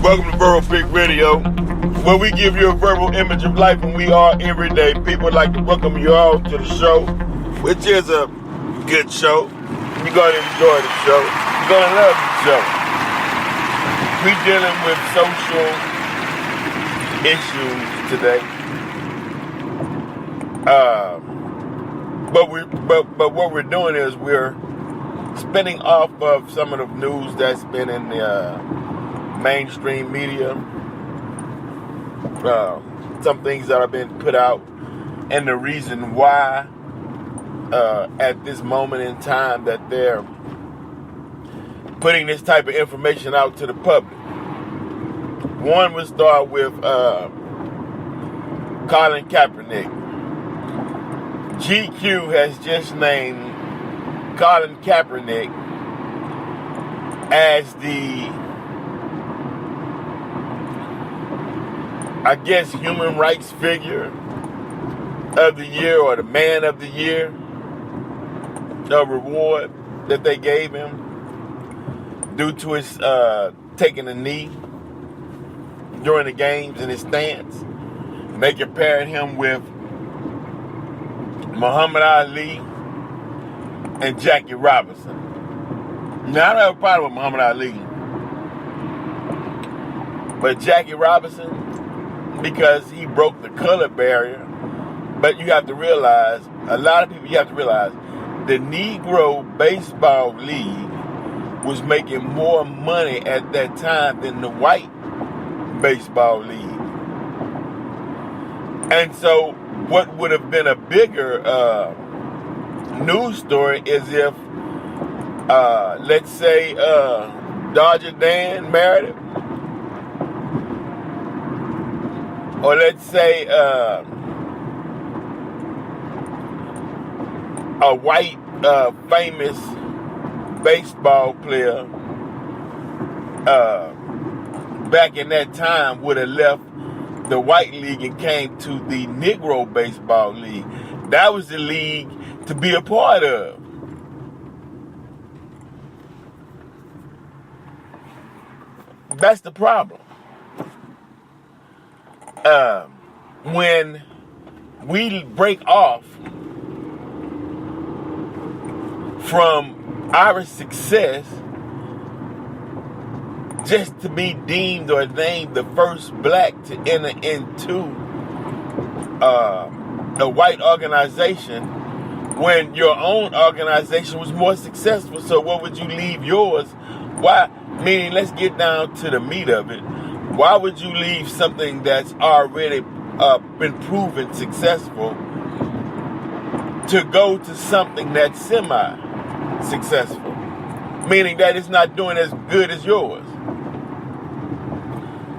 Welcome to Verbal Big Radio, where we give you a verbal image of life and we are everyday people. Like to welcome you all to the show, which is a good show. You're going to enjoy the show. You're going to love the show. We're dealing with social issues today. But what we're doing is we're spinning off of some of the news that's been in the mainstream media, some things that have been put out, and the reason why at this moment in time that they're putting this type of information out to the public. One would start with Colin Kaepernick. GQ has just named Colin Kaepernick as the, I guess, human rights figure of the year, or the man of the year, a reward that they gave him due to his taking a knee during the games and his stance. They compared him with Muhammad Ali and Jackie Robinson. Now, I don't have a problem with Muhammad Ali, but Jackie Robinson, because he broke the color barrier. But you have to realize, a lot of people, you have to realize, the Negro Baseball League was making more money at that time than the white baseball league. And so what would have been a bigger news story is if, let's say, Dodger Dan married him. Or let's say a white famous baseball player back in that time would have left the white league and came to the Negro Baseball League. That was the league to be a part of. That's the problem. When we break off from our success just to be deemed or named the first black to enter into a white organization, when your own organization was more successful. So what would you leave yours? Why? Meaning, let's get down to the meat of it. Why would you leave something that's already been proven successful to go to something that's semi-successful? Meaning that it's not doing as good as yours.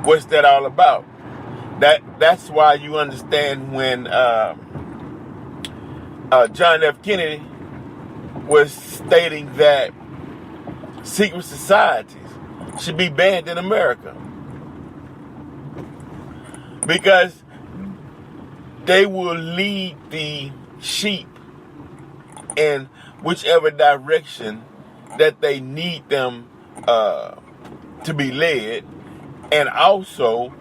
What's that all about? That's why you understand when John F. Kennedy was stating that secret societies should be banned in America, because they will lead the sheep in whichever direction that they need them to be led. And also,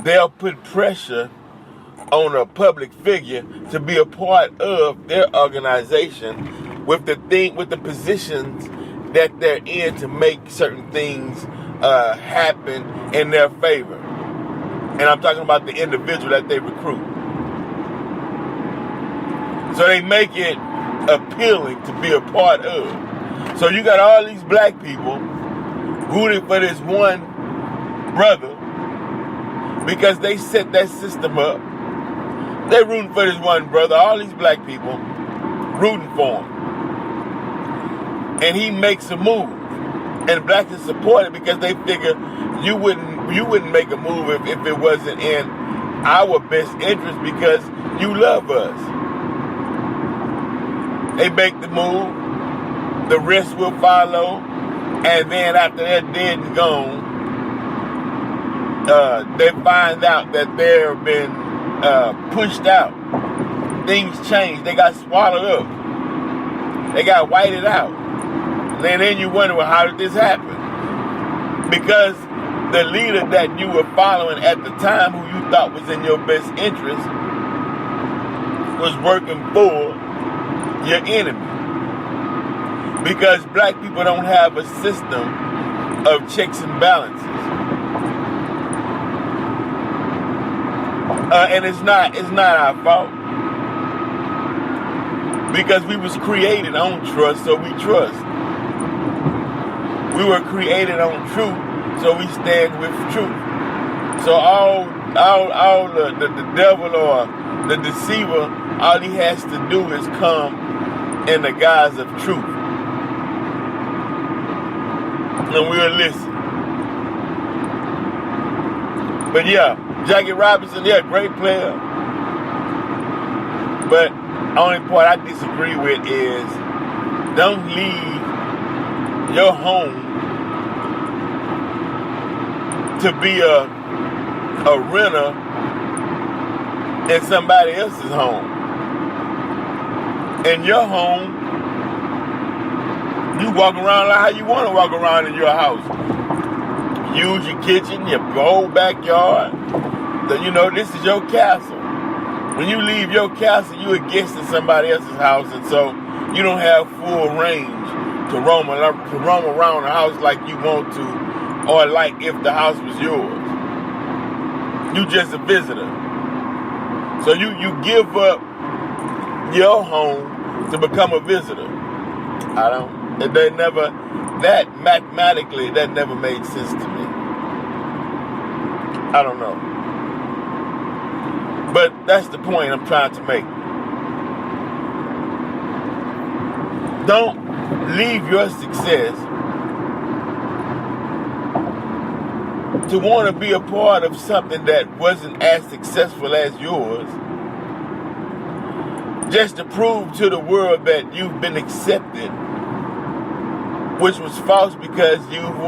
they'll put pressure on a public figure to be a part of their organization with the positions that they're in to make certain things happen in their favor. And I'm talking about the individual that they recruit. So they make it appealing to be a part of. So you got all these black people rooting for this one brother because they set that system up. They're rooting for this one brother, all these black people rooting for him. And he makes a move. And blacks are supported because they figure you wouldn't make a move if it wasn't in our best interest, because you love us. They make the move, the rest will follow, and then after they're dead and gone, they find out that they've been pushed out. Things changed. They got swallowed up. They got whited out. And then you wonder, well, how did this happen? because the leader that you were following at the time, who you thought was in your best interest, was working for your enemy. Because black people don't have a system of checks and balances. And it's not our fault. Because we was created on trust, so we trust. We were created on truth, so we stand with truth. So all the devil or the deceiver, all he has to do is come in the guise of truth. And we'll listen. But yeah, Jackie Robinson, yeah, great player. But the only part I disagree with is don't leave your home to be a renter in somebody else's home. In your home, you walk around like how you want to walk around in your house. Use your kitchen, your whole backyard. This is your castle. When you leave your castle, you're a guest in somebody else's house, and so you don't have full range to roam around the house like you want to, or like if the house was yours. You just a visitor. So you give up your home to become a visitor. Mathematically, that never made sense to me. I don't know. But that's the point I'm trying to make. Don't leave your success to want to be a part of something that wasn't as successful as yours, just to prove to the world that you've been accepted, which was false because you've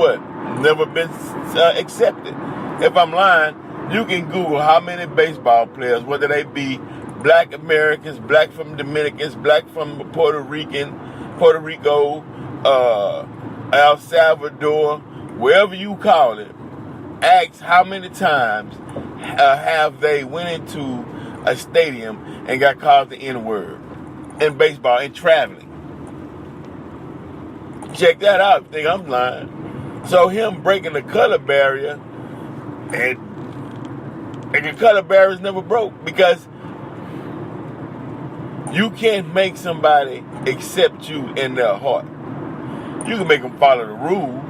never been accepted. If I'm lying, you can Google how many baseball players, whether they be black Americans, black from Dominicans, black from Puerto Rico, El Salvador, wherever you call it, ask how many times have they went into a stadium and got called the N-word in baseball and traveling. Check that out if you think I'm lying. So him breaking the color barrier, and the color barrier is never broke, because you can't make somebody accept you in their heart. You can make them follow the rules,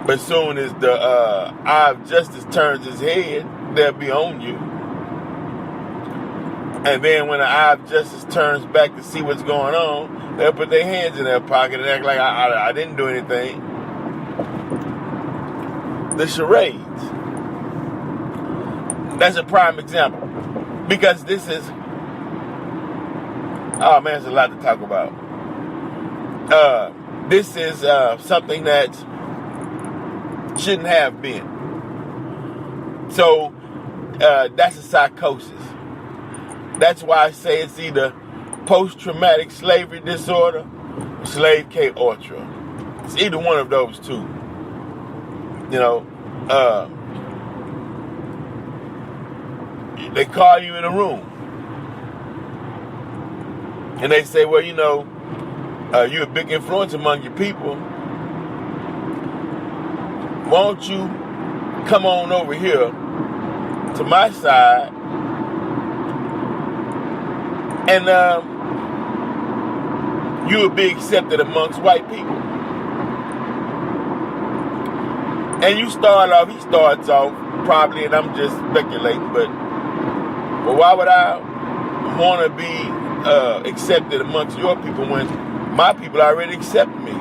but as soon as the eye of justice turns his head, they'll be on you. And then when the eye of justice turns back to see what's going on, they'll put their hands in their pocket and act like I didn't do anything. The charades. That's a prime example. Because this is... Oh, man, there's a lot to talk about. This is something that shouldn't have been. So, that's a psychosis. That's why I say it's either post-traumatic slavery disorder or slave K ultra. It's either one of those two. They call you in a room and they say, well, you're a big influence among your people. Won't you come on over here to my side and you will be accepted amongst white people. And he starts off probably, and I'm just speculating, but why would I want to be accepted amongst your people when my people already accept me?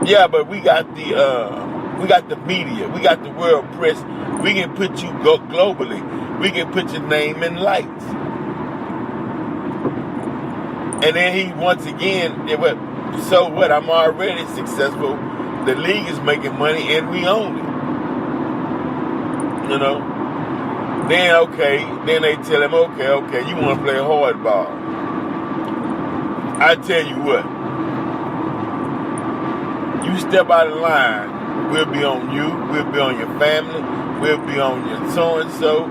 Yeah, but we got the media, we got the world press. We can put you globally. We can put your name in lights. And then he once again, so what? I'm already successful. The league is making money and we own it. Then they tell him, okay, you want to play hardball. I tell you what, You step out of line, we'll be on you, we'll be on your family, we'll be on your so-and-so.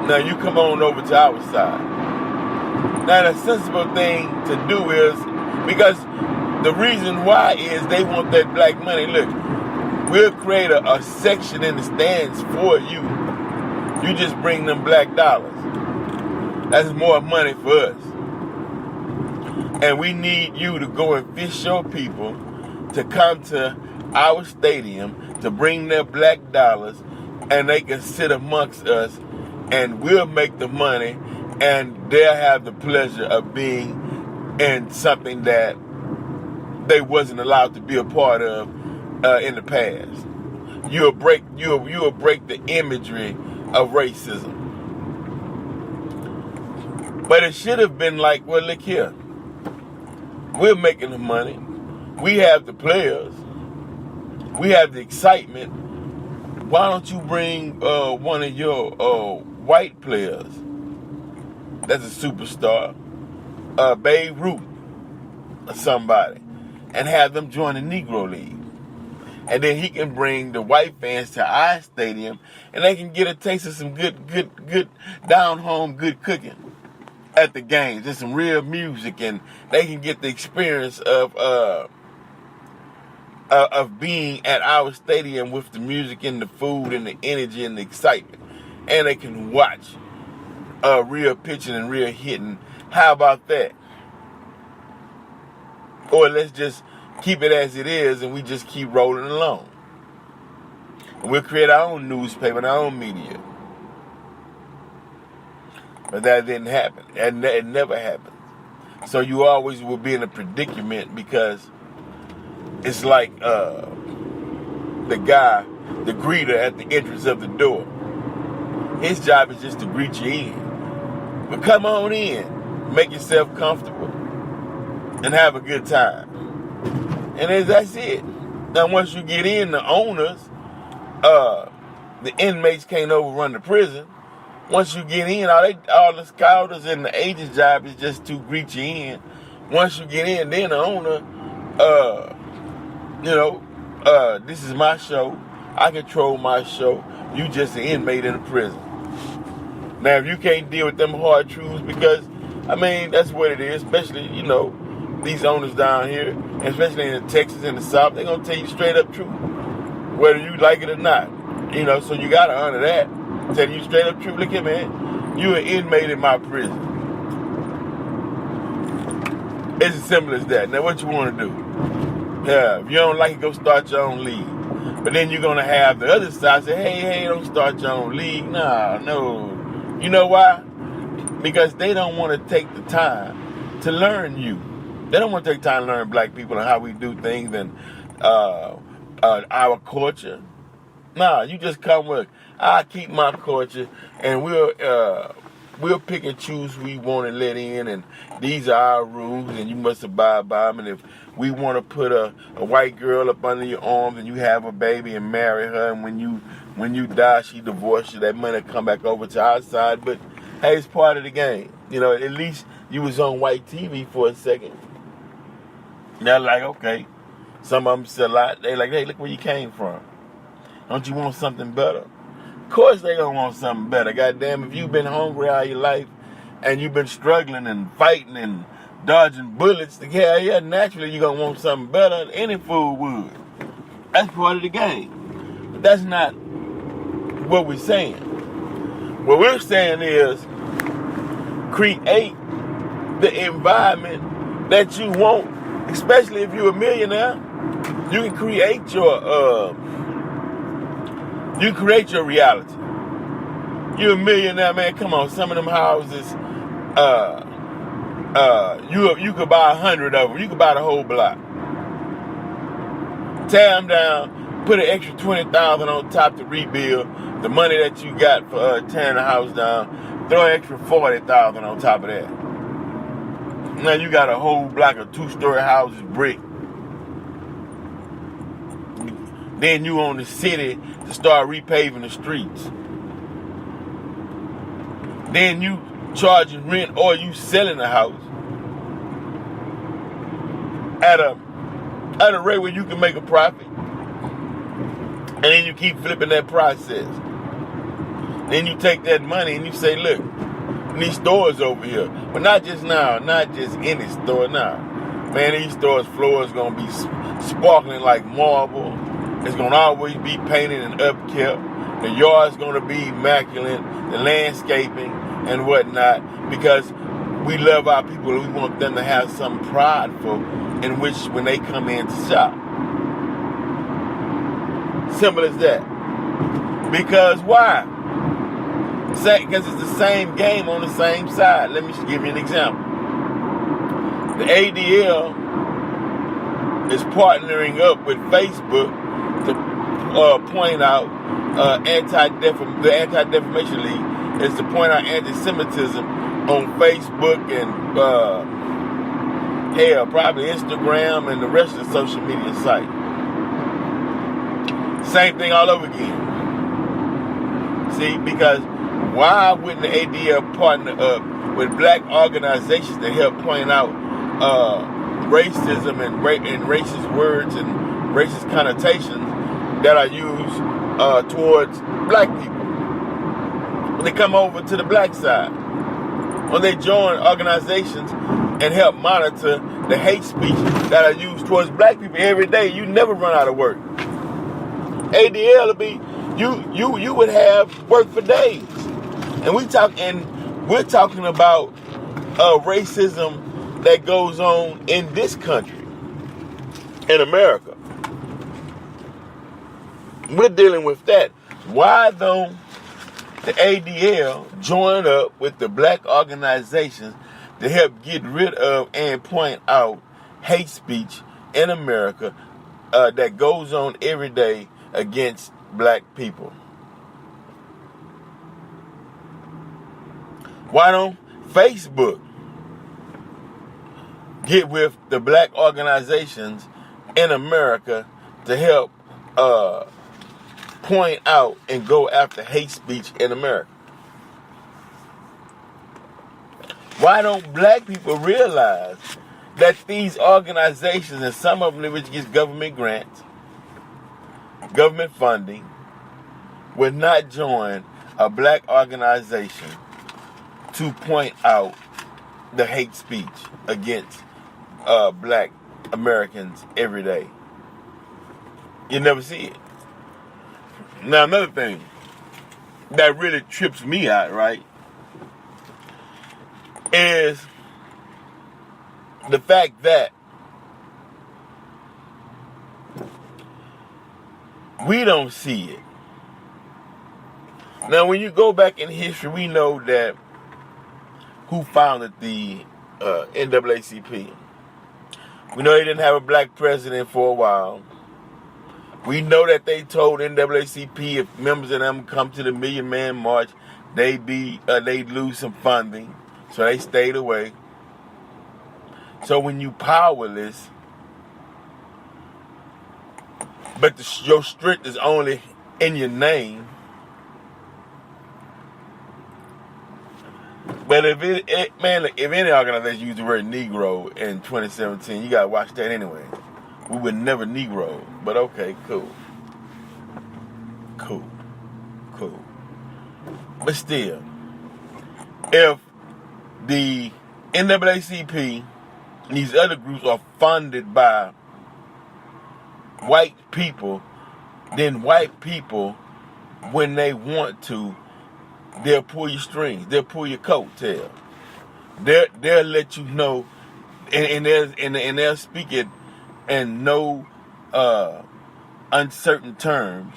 Now you come on over to our side. Now the sensible thing to do is, because the reason why is they want that black money. Look, we'll create a section in the stands for you. You just bring them black dollars. That's more money for us. And we need you to go and fish your people to come to our stadium to bring their black dollars, and they can sit amongst us, and we'll make the money, and they'll have the pleasure of being in something that they wasn't allowed to be a part of in the past. You'll break the imagery of racism. But it should have been like, well, look here. We're making the money. We have the players. We have the excitement. Why don't you bring one of your white players that's a superstar, Babe Ruth or somebody, and have them join the Negro League? And then he can bring the white fans to our stadium, and they can get a taste of some good down-home good cooking at the games. There's some real music, and they can get the experience of being at our stadium with the music and the food and the energy and the excitement. And they can watch real pitching and real hitting. How about that? Or let's just keep it as it is, and we just keep rolling along. And we'll create our own newspaper and our own media. But that didn't happen. And it never happened. So you always will be in a predicament, because it's like the greeter at the entrance of the door. His job is just to greet you in. But come on in. Make yourself comfortable. And have a good time. And that's it. Now once you get in, the owners, the inmates can't overrun the prison. Once you get in, all the scouters and the agent's job is just to greet you in. Once you get in, then the owner, this is my show. I control my show. You just an inmate in a prison. Now, if you can't deal with them hard truths, because, that's what it is, especially, these owners down here, especially in Texas and the South, they're going to tell you straight up truth, whether you like it or not. So you got to honor that. Tell you straight up truth. Look here, man. You an inmate in my prison. It's as simple as that. Now, what you want to do? Yeah, if you don't like it, go start your own league. But then you're going to have the other side say, hey, don't start your own league. Nah, no. You know why? Because they don't want to take the time to learn you. They don't want to take time to learn black people and how we do things and our culture. Nah, you just come with, I keep my culture, and we'll pick and choose who we want to let in, and these are our rules, and you must abide by them. And if we want to put a white girl up under your arms and you have a baby and marry her, and when you die, she divorced you, that money come back over to our side. But hey, it's part of the game. At least you was on white TV for a second. They're like, okay. Some of them sell out. They like, hey, look where you came from. Don't you want something better? Of course they gonna want something better. Goddamn, if you've been hungry all your life and you've been struggling and fighting and dodging bullets, yeah, naturally you're gonna want something better than any food would. That's part of the game. But that's not what we're saying. What we're saying is create the environment that you want, especially if you're a millionaire. You can create your reality. You're a millionaire, man. Come on, some of them houses, you could buy 100 of them. You could buy the whole block. Tear them down, put an extra $20,000 on top to rebuild the money that you got for tearing the house down. Throw an extra $40,000 on top of that. Now you got a whole block of 2-story houses, brick. Then you on the city to start repaving the streets. Then you charging rent, or you selling the house at a at a rate where you can make a profit. And then you keep flipping that process. Then you take that money and you say, look, these stores over here. But not just now, not just any store now. Man, these stores' floors going to be sparkling like marble. It's going to always be painted and upkept. The yard's going to be immaculate. The landscaping and whatnot. Because we love our people and we want them to have something prideful in which when they come in to shop. Simple as that. Because why? Because it's the same game on the same side. Let me give you an example. The ADL is partnering up with Facebook to point out the Anti-Defamation League is to point out anti-Semitism on Facebook and probably Instagram and the rest of the social media sites. Same thing all over again. See, because why wouldn't the ADL partner up with black organizations to help point out racism and racist words and racist connotations that are used towards black people? When they come over to the black side, when they join organizations and help monitor the hate speech that are used towards black people every day, you never run out of work. ADL will be you would have work for days. And we're talking about racism that goes on in this country, in America. We're dealing with that. Why don't the ADL join up with the black organizations to help get rid of and point out hate speech in America that goes on every day against black people? Why don't Facebook get with the black organizations in America to help point out and go after hate speech in America? Why don't black people realize that these organizations, and some of them which get government grants, government funding, would not join a black organization to point out the hate speech against black Americans every day? You never see it. Now, another thing that really trips me out, right, is the fact that we don't see it. Now, when you go back in history, we know that who founded the NAACP. We know they didn't have a black president for a while. We know that they told NAACP if members of them come to the Million Man March, they'd lose some funding, so they stayed away. So when you powerless, but your strength is only in your name. But if any organization used the word Negro in 2017, you gotta watch that anyway. We would never Negro, but okay, cool. But still, if the NAACP and these other groups are funded by white people, then white people, when they want to, they'll pull your strings. They'll pull your coattail. They'll let you know, and they'll speak it in no uncertain terms,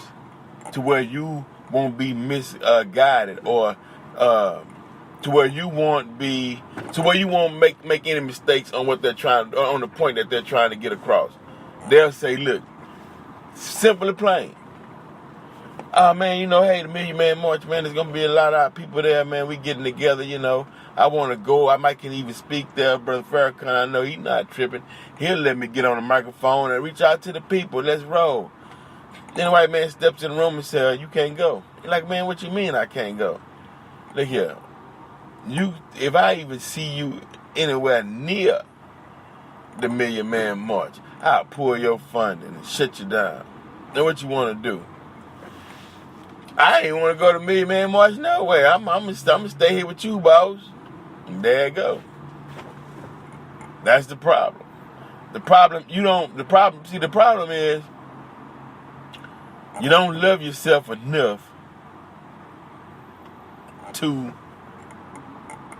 to where you won't be misguided, or to where you won't make any mistakes on what they're trying, on the point that they're trying to get across. They'll say, look, simple and plain. Man, hey, the Million Man March, man, there's going to be a lot of people there, man. We getting together, I want to go. I might can even speak there. Brother Farrakhan, I know he's not tripping. He'll let me get on the microphone and reach out to the people. Let's roll. Then the white man steps in the room and says, you can't go. He's like, man, what you mean I can't go? Look here. If I even see you anywhere near the Million Man March. I'll pull your funding and shut you down. Then what you want to do? I ain't want to go to Million Man March no way. I'm gonna stay here with you, boss. And there you go. That's the problem. The problem is you don't love yourself enough to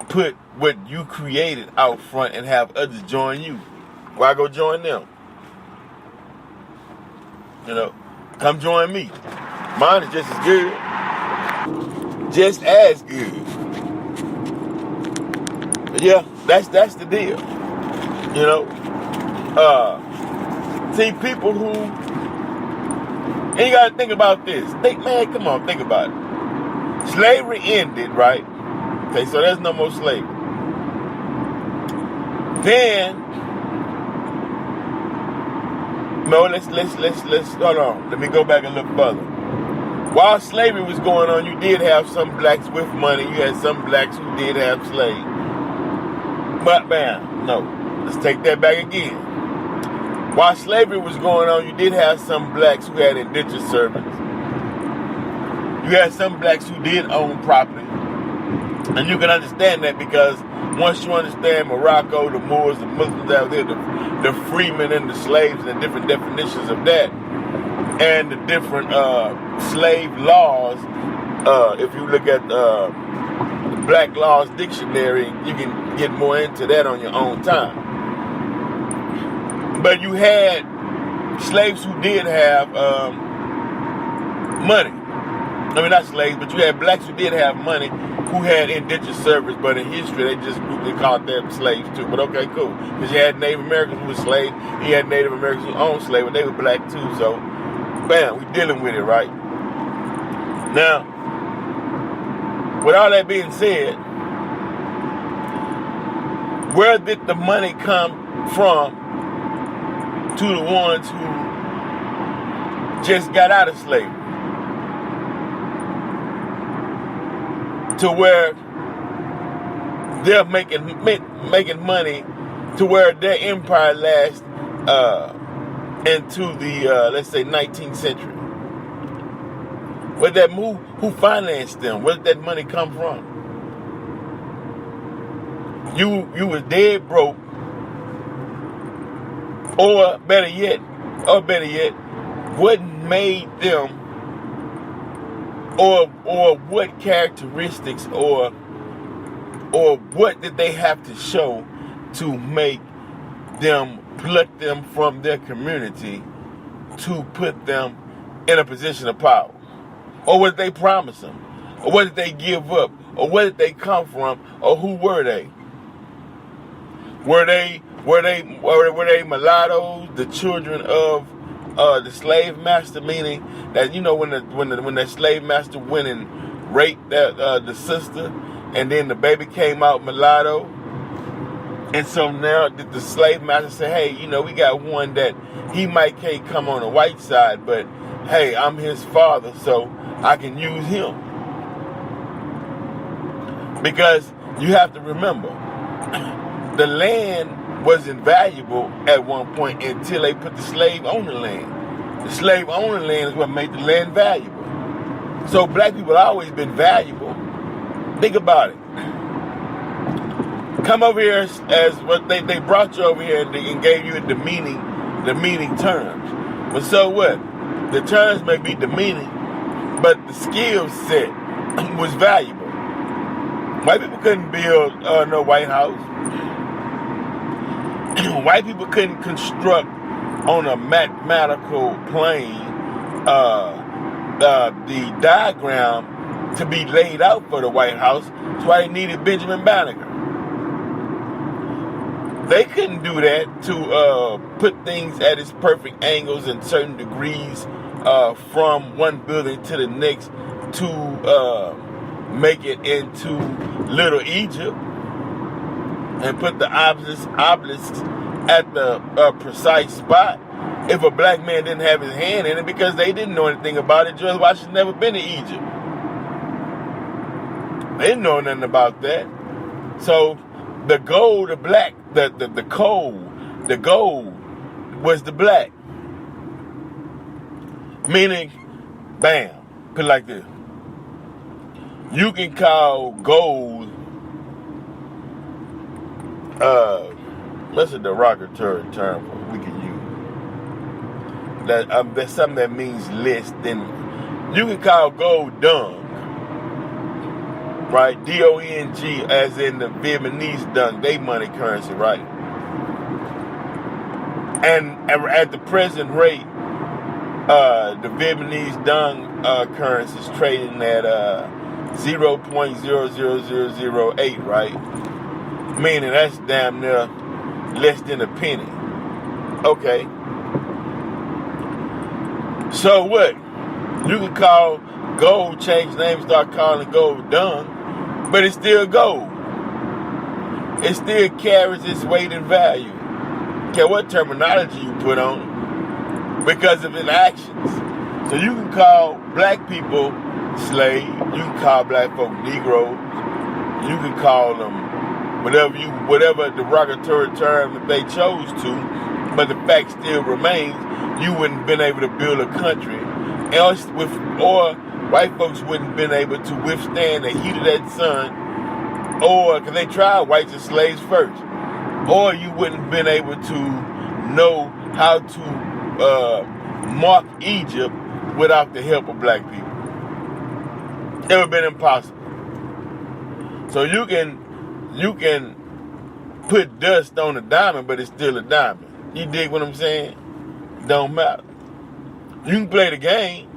put what you created out front and have others join you. Why go join them? Come join me. Mine is just as good. Just as good. But yeah, that's the deal. See, people who, and you gotta think about this. Think about it. Slavery ended, right? Okay, so there's no more slavery. Then, no, let's hold on. Let me go back a little further. While slavery was going on, you did have some blacks with money. You had some blacks who did have slaves. But let's take that back again. While slavery was going on, you did have some blacks who had indentured servants. You had some blacks who did own property. And you can understand that because once you understand Morocco, the Moors, the Muslims out there, the freemen and the slaves and the different definitions of that, and the different slave laws, if you look at the Black Laws Dictionary, you can get more into that on your own time. But you had slaves who did have money. I mean, not slaves, but you had blacks who did have money who had indentured service, but in history they called them slaves too. But okay, cool. Because you had Native Americans who were slaves, you had Native Americans who owned slaves, but they were black too, so bam, we're dealing with it, right? Now, with all that being said, where did the money come from to the ones who just got out of slavery? To where they're making money to where their empire lasts into the let's say 19th century. Who financed them? Where did that money come from? You was dead broke, or better yet, what made them, or what characteristics, or what did they have to show to make them, pluck them from their community to put them in a position of power? Or what did they promise them? Or what did they give up? Or where did they come from? Or who were they? Were they mulattoes, the children of the slave master? Meaning that when that slave master went and raped the sister, and then the baby came out mulatto, and so now the slave master said, hey, we got one that he might can't come on the white side, but hey, I'm his father, so I can use him. Because you have to remember, the land wasn't valuable at one point until they put the slave on the land. The slave on the land is what made the land valuable. So black people have always been valuable. Think about it. Come over here as what they brought you over here and gave you the meaning terms. But so what? The terms may be demeaning, but the skill set was valuable. White people couldn't build no White House. White people couldn't construct on a mathematical plane the diagram to be laid out for the White House. That's why they needed Benjamin Banneker. They couldn't do that to put things at its perfect angles and certain degrees from one building to the next to make it into Little Egypt and put the obelisks at the precise spot. If a black man didn't have his hand in it, because they didn't know anything about it, George Washington never been to Egypt. They didn't know nothing about that. So the gold, the black, the coal the gold was the black. Meaning, bam, put it like this. You can call gold, what's a derogatory term we can use? That's something that means less than. You can call gold dung, right? D-O-N-G, as in the Vietnamese dung, they money currency, right? And at the present rate, the Vietnamese dung currency is trading at 0.00008, right? Meaning that's damn near less than a penny. Okay. So what? You can call gold, change names, start calling gold dung, but it's still gold. It still carries its weight and value. Care what terminology you put on it, because of its actions. So you can call black people slaves, you can call black folk Negroes, you can call them whatever derogatory term that they chose to, but the fact still remains, you wouldn't have been able to build a country, or white folks wouldn't have been able to withstand the heat of that sun, or because they tried whites as slaves first, or you wouldn't have been able to know how to mark Egypt without the help of black people. It would have been impossible. So you can put dust on a diamond, but it's still a diamond. You dig what I'm saying? Don't matter. You can play the game.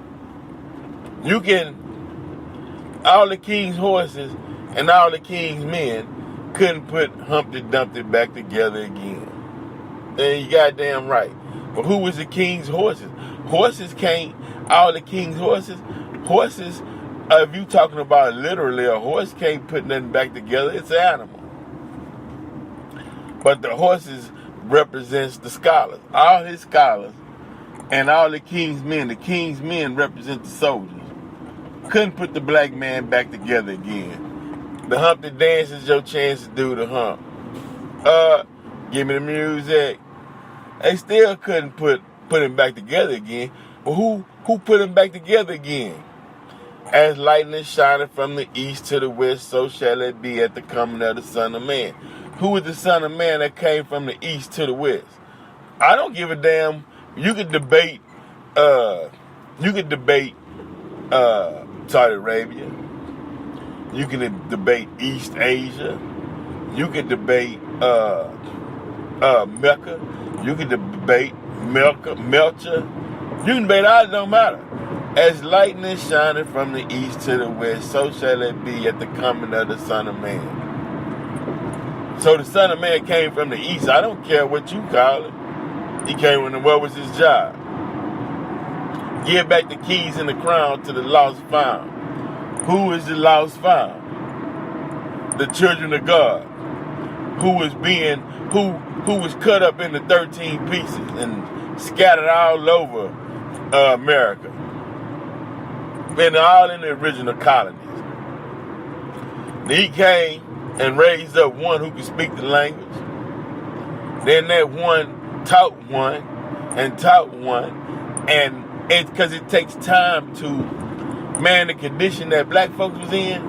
All the king's horses and all the king's men couldn't put Humpty Dumpty back together again. And you goddamn right. But who was the king's horses? Horses can't, all the king's horses, if you talking about literally, a horse can't put nothing back together. It's an animal. But the horses represents the scholars. All his scholars and all the king's men represent the soldiers. Couldn't put the black man back together again. The Humpty dance is your chance to do the hump. Give me the music. They still couldn't put him back together again. But who put him back together again? As lightning shining from the east to the west, so shall it be at the coming of the Son of Man. Who was the Son of Man that came from the east to the west? I don't give a damn. You could debate Saudi Arabia. You can debate East Asia. You can debate Mecca. You can debate Melcher. You can debate all, it don't matter. As lightning shining from the east to the west, so shall it be at the coming of the Son of Man. So the Son of Man came from the east. I don't care what you call it. He came when what was his job? Give back the keys and the crown to the lost found. Who is the lost found? The children of God, who was cut up into 13 pieces and scattered all over America, and all in the original colonies. And he came and raised up one who could speak the language. Then that one taught one, and because it takes time to man the condition that black folks was in.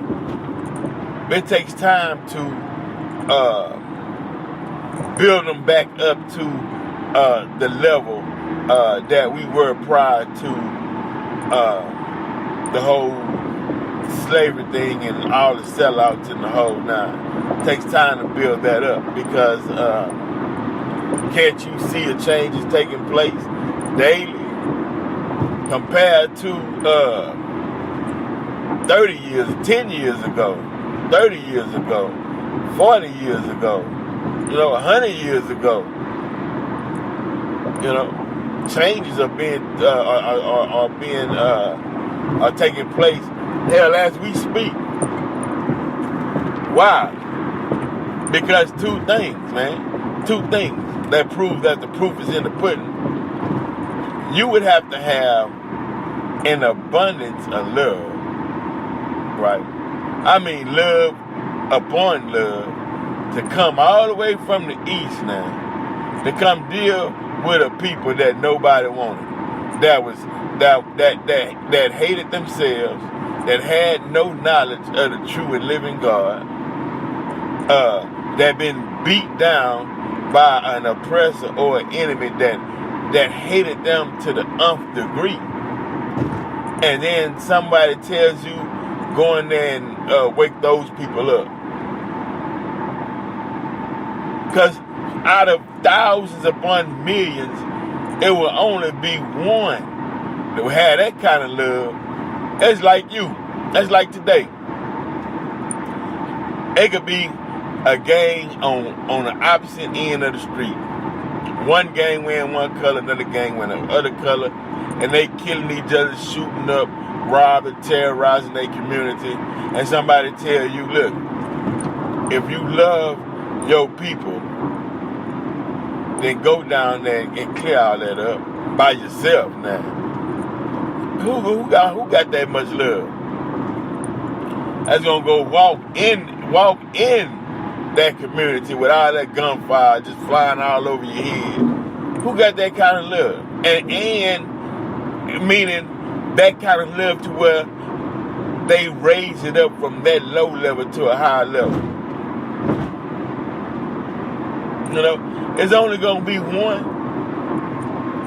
It takes time to build them back up to the level that we were prior to the whole slavery thing and all the sellouts and the whole nine. It takes time to build that up because can't you see a change is taking place daily compared to 30 years, 10 years ago, 30 years ago, 40 years ago, 100 years ago. Changes are taking place. Hell, as we speak. Why? Because two things that prove that the proof is in the pudding. You would have to have an abundance of love, right? I mean, love upon love to come all the way from the east now to come deal with a people that nobody wanted, that hated themselves, that had no knowledge of the true and living God, that been beat down by an oppressor or an enemy that hated them to the nth degree. And then somebody tells you, go in there and wake those people up. Because out of thousands upon millions, it will only be one that will have that kind of love. That's like you. That's like today. It could be a gang on the opposite end of the street. One gang wearing one color, another gang wearing another color, and they killing each other, shooting up, robbing, terrorizing their community. And somebody tell you, look, if you love your people, then go down there and clear all that up by yourself now. Who got that much love? That's gonna go walk in that community with all that gunfire just flying all over your head. Who got that kind of love? And meaning that kind of love to where they raise it up from that low level to a high level. You know, it's only gonna be one,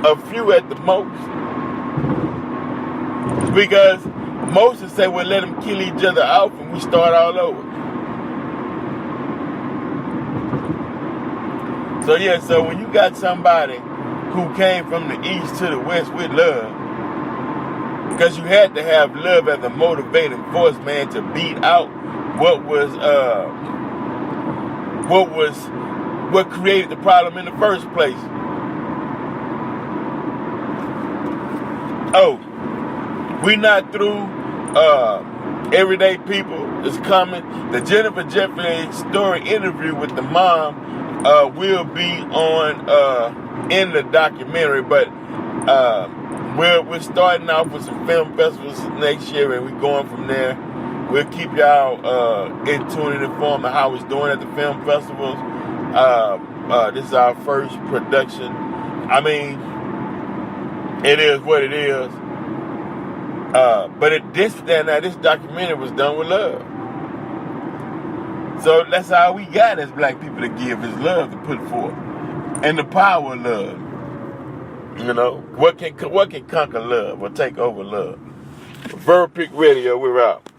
a few at the most. Because most will say, well, let them kill each other off and we start all over. So yeah, so when you got somebody who came from the east to the west with love, because you had to have love as a motivating force, man, to beat out what created the problem in the first place. Oh, we not through. Everyday people is coming. The Jennifer Jeffrey story interview with the mom will be on in the documentary, but we're starting off with some film festivals next year, and we're going from there. We'll keep y'all in tune and informed of how it's doing at the film festivals. This is our first production. I mean, it is what it is. But this documentary was done with love. So that's all we got as black people to give is love to put forth. And the power of love. You know, what can conquer love or take over love? VPR Radio, we're out.